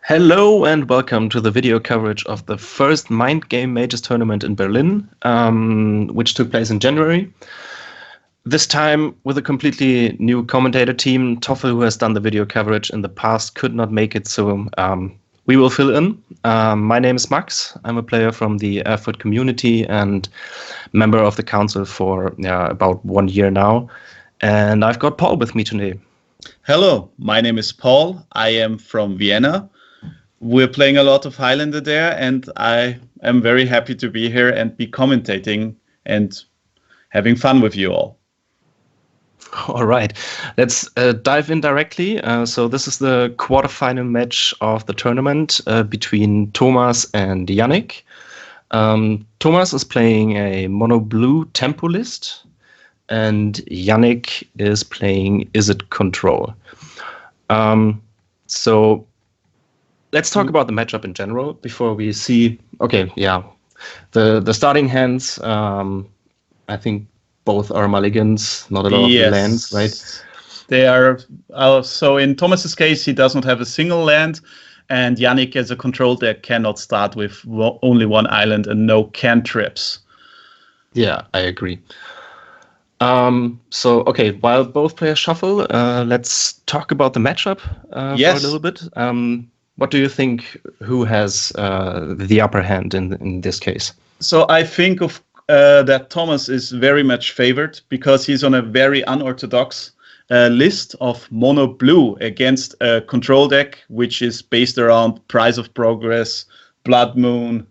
Hello and welcome to the video coverage of the first Mind Game Majors tournament in Berlin, which took place in January. This time with a completely new commentator team. Toffel, who has done the video coverage in the past, could not make it, so we will fill in. My name is Max. I'm a player from the Erfurt community and member of the council for about 1 year now. And I've got Paul with me today. Hello, my name is Paul. I am from Vienna. We're playing a lot of Highlander there, and I am very happy to be here and be commentating and having fun with you all. All right, let's dive in directly. So this is the quarterfinal match of the tournament between Thomas and Yannick. Thomas is playing a mono blue tempo list, and Yannick is playing Izzet control. So let's talk about the matchup in general before we see. Okay, yeah, the starting hands. I think both are mulligans, not a lot of the lands, right? They are. So in Thomas's case, he does not have a single land, and Yannick, as a control deck, cannot start with only one island and no cantrips. Yeah, I agree. So, okay, while both players shuffle, let's talk about the matchup for a little bit. What do you think? Who has the upper hand in this case? So I think that Thomas is very much favored because he's on a very unorthodox list of mono blue against a control deck, which is based around Price of Progress, Blood Moon.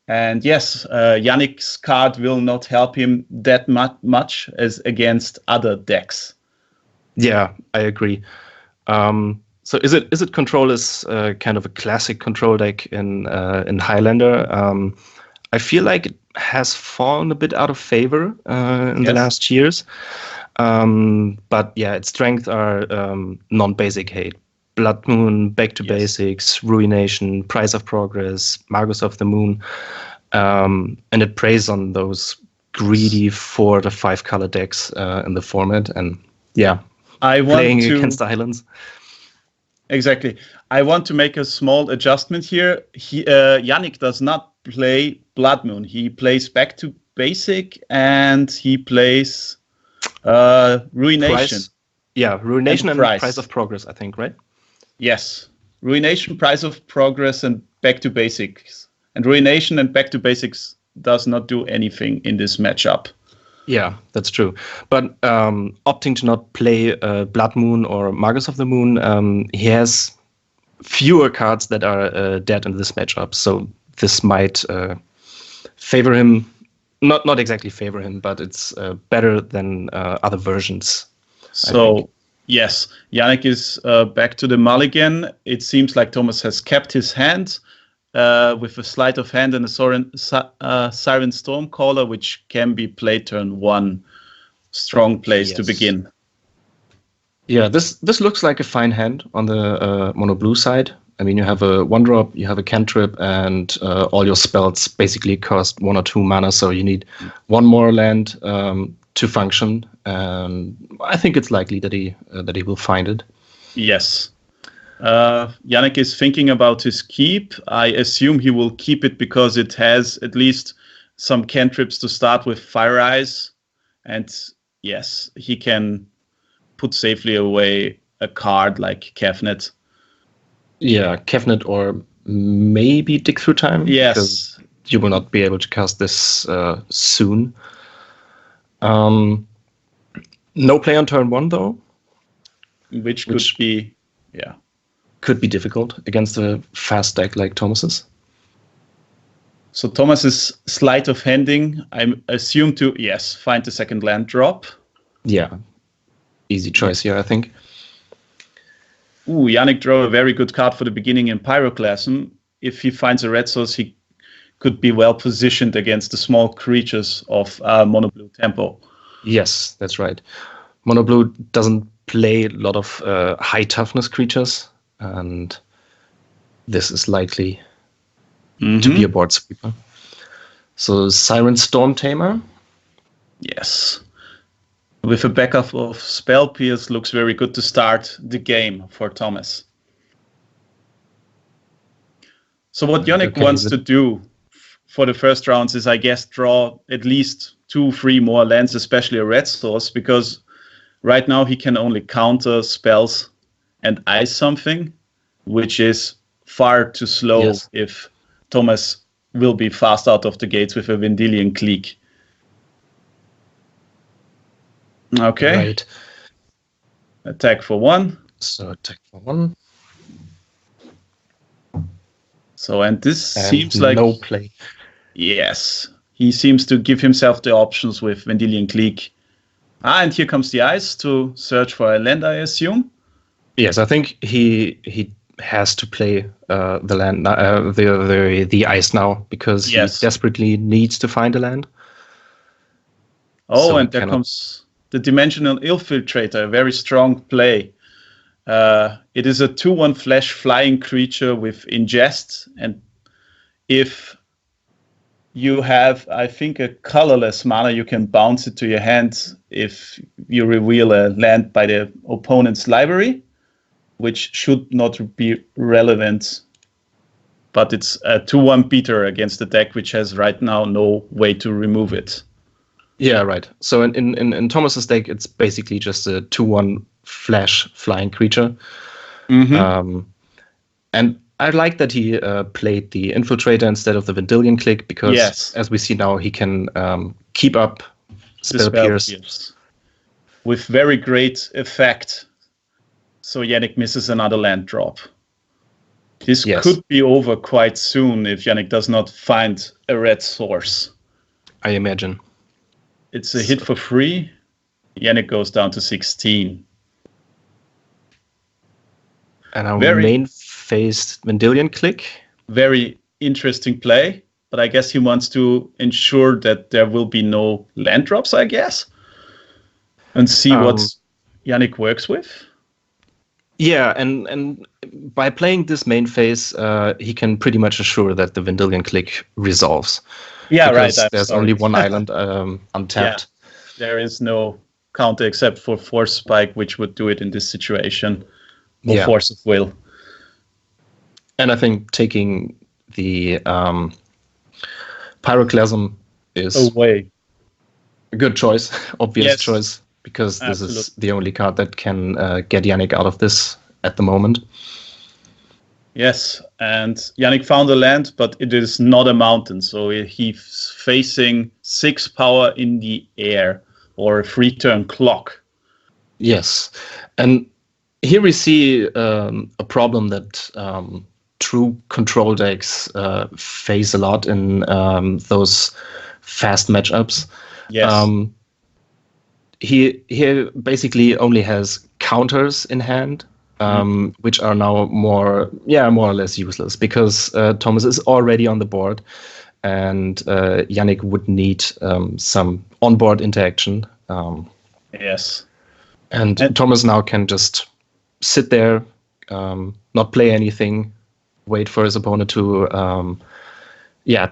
And yes, Yannick's card will not help him that much as against other decks. Yeah, I agree. So is it control is kind of a classic control deck in Highlander. I feel like it has fallen a bit out of favor in the last years. But yeah, its strengths are non-basic hate. Blood Moon, Back to Basics, Ruination, Price of Progress, Magus of the Moon. And it preys on those greedy 4 to 5 color decks in the format. And yeah, playing against islands. Exactly. I want to make a small adjustment here. Yannick does not play Blood Moon. He plays Back to Basic and he plays Ruination. Ruination and Price of Progress, I think, right? Yes. Ruination, Price of Progress, and Back to Basics. And Ruination and Back to Basics does not do anything in this matchup. Yeah, that's true. But opting to not play Blood Moon or Magus of the Moon, he has fewer cards that are dead in this matchup. So this might favor him. Not exactly favor him, but it's better than other versions. So yes, Yannick is back to the mulligan. It seems like Thomas has kept his hand with a sleight of hand and a Siren Stormcaller, which can be played turn 1. Strong place to begin. Yeah, this looks like a fine hand on the mono blue side. I mean, you have a 1-drop, you have a cantrip, and all your spells basically cost 1 or 2 mana, so you need 1 more land to function. And I think it's likely that he will find it. Yes. Yannick is thinking about his keep. I assume he will keep it because it has at least some cantrips to start with Fire Eyes. And yes, he can put safely away a card like Kefnet. Yeah, Kefnet or maybe Dig Through Time. Yes. Because you will not be able to cast this soon. No play on turn 1, though. Which could be, could be difficult against a fast deck like Thomas's. So Thomas's sleight of handing, I assume to, find the second land drop. Yeah, easy choice here, I think. Ooh, Yannick drew a very good card for the beginning in Pyroclasm. If he finds a red source, he could be well positioned against the small creatures of Mono Blue Tempo. Yes, that's right. Mono Blue doesn't play a lot of high toughness creatures, and this is likely to be a board sweeper. So Siren Storm Tamer. Yes. With a backup of Spell Pierce, looks very good to start the game for Thomas. So what Yannick Okay, wants to do for the first rounds is, I guess, draw at least 2-3 more lands, especially a red source, because right now he can only counter spells and ice something, which is far too slow yes, if Thomas will be fast out of the gates with a Vendilion Clique. Okay. right. Attack for 1. So attack for 1 So, and this and seems like, no play. yes, he seems to give himself the options with Vendilion Clique. And here comes the ice to search for a land, I assume. Yes, I think he has to play the land, the ice now, because he Yes. desperately needs to find a land. Oh, So and there cannot. comes the Dimensional Infiltrator, a very strong play. It is a 2/1 flash flying creature with ingest, and if you have, I think, a colorless mana, you can bounce it to your hand if you reveal a land by the opponent's library, which should not be relevant. But it's a 2/1 beater against the deck, which has right now no way to remove it. Yeah, right. So in Thomas's deck, it's basically just a 2/1 flash flying creature. And I like that he played the Infiltrator instead of the Vendilion Clique, because Yes. as we see now, he can keep up Spell Pierce. With very great effect. So Yannick misses another land drop. This could be over quite soon if Yannick does not find a red source. I imagine. It's a hit for 3. Yannick goes down to 16. And our main phased Vendilion Clique. Very interesting play, but I guess he wants to ensure that there will be no land drops, I guess, and see what Yannick works with. Yeah, and by playing this main phase, he can pretty much assure that the Vendilion Clique resolves. Yeah, because right. There's only one island untapped. Yeah, there is no counter except for Force Spike, which would do it in this situation, or Force of Will. And I think taking the Pyroclasm is a good choice, obvious choice, because this is the only card that can get Yannick out of this at the moment. Yes, and Yannick found a land, but it is not a mountain, so he's facing 6 power in the air, or a 3-turn clock. Yes, and here we see a problem that true control decks face a lot in those fast matchups. Yes. He basically only has counters in hand, which are now more or less useless, because Thomas is already on the board, and Yannick would need some onboard interaction. Yes. And Thomas now can just sit there, not play anything, wait for his opponent to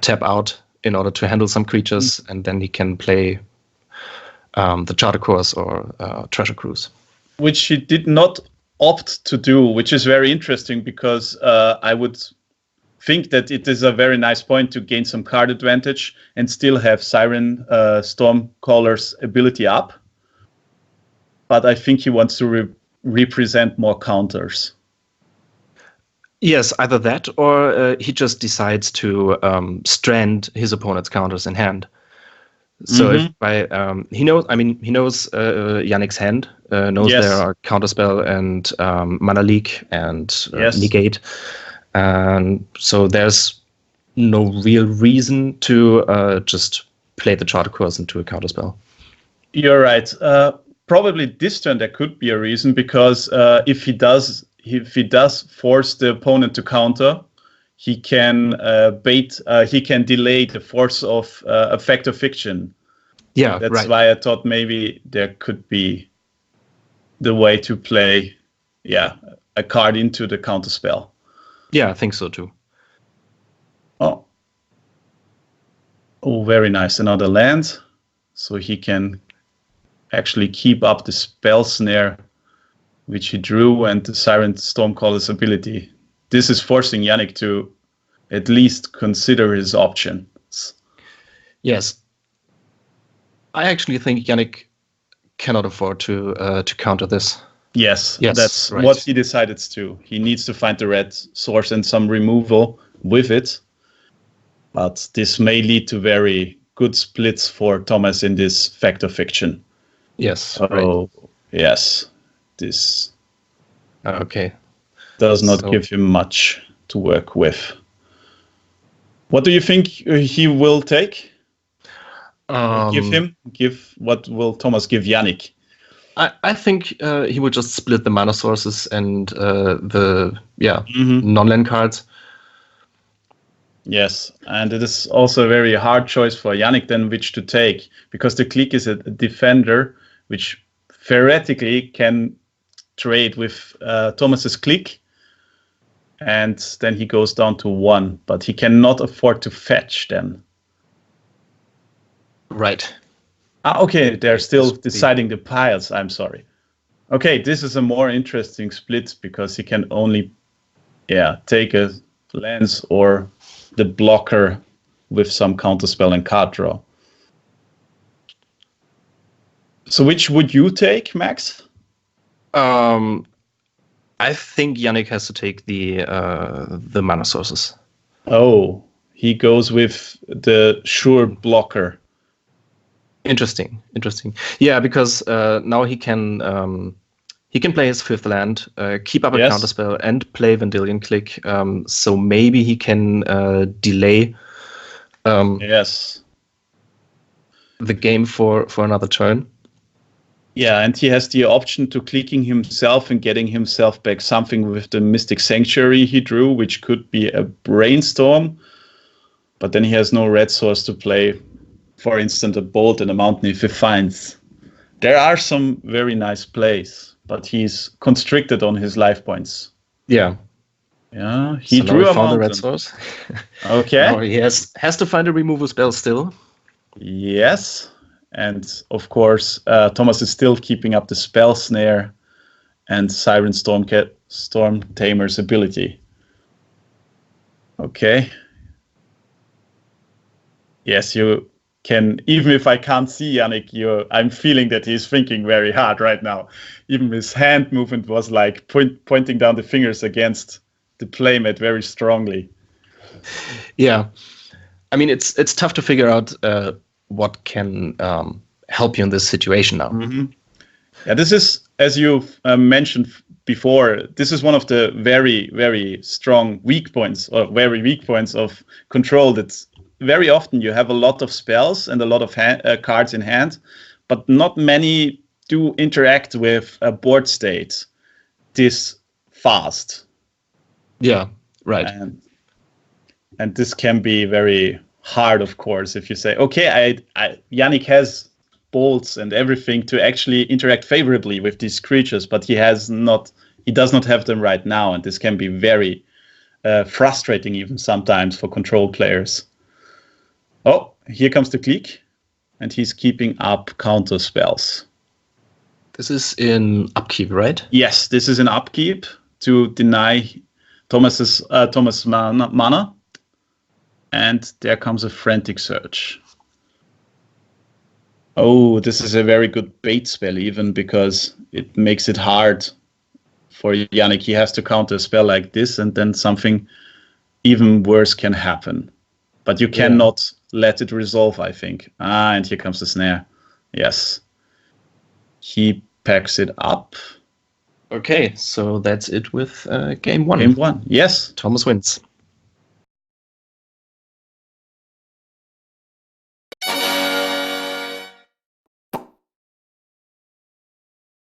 tap out in order to handle some creatures, and then he can play the Charter Course or Treasure Cruise. Which he did not opt to do, which is very interesting, because I would think that it is a very nice point to gain some card advantage and still have Siren Stormcaller's ability up. But I think he wants to represent more counters. Yes, either that, or he just decides to strand his opponent's counters in hand. So if he knows Yannick's hand, knows there are Counterspell and Mana Leak and Negate, and so there's no real reason to just play the Charter Course into a Counterspell. You're right. Probably this turn there could be a reason, because if he does force the opponent to counter, he can he can delay the force of Effect of Fiction. Yeah, that's why I thought maybe there could be the way to play, a card into the counter spell. Yeah, I think so too. Oh, very nice. Another land, so he can actually keep up the spell snare which he drew, and the Siren Stormcaller's ability. This is forcing Yannick to at least consider his options. Yes. I actually think Yannick cannot afford to counter this. Yes, Yes, that's right. what he decided to. He needs to find the red source and some removal with it. But this may lead to very good splits for Thomas in this fact or fiction. Yes, right. Oh, yes. This Okay. does not So- give him much to work with. What do you think he will take? What will Thomas give Yannick? I think he would just split the mana sources and the Mhm. non-land cards. Yes, and it is also a very hard choice for Yannick then which to take, because the clique is a defender which theoretically can trade with Thomas's clique, and then he goes down to 1, but he cannot afford to fetch then. Right. Okay, they're still Split. deciding the piles, I'm sorry. Okay, this is a more interesting split because he can only take a lens or the blocker with some counterspell and card draw. So which would you take, Max? I think Yannick has to take the mana sources. Oh, he goes with the sure blocker. Interesting. Yeah, because now he can play his 5th land, keep up a Yes. counterspell, and play Vendilion Click. So maybe he can delay Yes. the game for another turn. Yeah, and he has the option to clicking himself and getting himself back something with the Mystic Sanctuary he drew, which could be a Brainstorm. But then he has no red source to play. For instance, a Bolt and a Mountain if he finds. There are some very nice plays, but he's constricted on his life points. Yeah. Yeah, he So now drew we a found the mountain. red source. Okay. Now he has to find a removal spell still. Yes. And of course, Thomas is still keeping up the Spell Snare and Siren Storm Tamer's ability. Okay. Yes, you can. Even if I can't see Yannick, I'm feeling that he's thinking very hard right now. Even his hand movement was like pointing down the fingers against the playmat very strongly. Yeah. I mean, it's tough to figure out what can help you in this situation now. Mm-hmm. Yeah, this is, as you mentioned before, this is one of the very, very strong weak points, or very weak points of control. That's very often you have a lot of spells and a lot of cards in hand, but not many do interact with a board state this fast. Yeah, right. And this can be very hard, of course, if you say, okay, Yannick has bolts and everything to actually interact favorably with these creatures, but he does not have them right now, and this can be very frustrating even sometimes for control players. Oh, here comes the clique, and he's keeping up counter spells. This is in upkeep, right? Yes, this is an upkeep to deny Thomas mana, and there comes a frantic search. Oh, this is a very good bait spell even, because it makes it hard for Yannick. He has to counter a spell like this, and then something even worse can happen. But you cannot let it resolve, I think. And here comes the snare. Yes. He packs it up. Okay, so that's it with game one. Game one, yes. Thomas wins.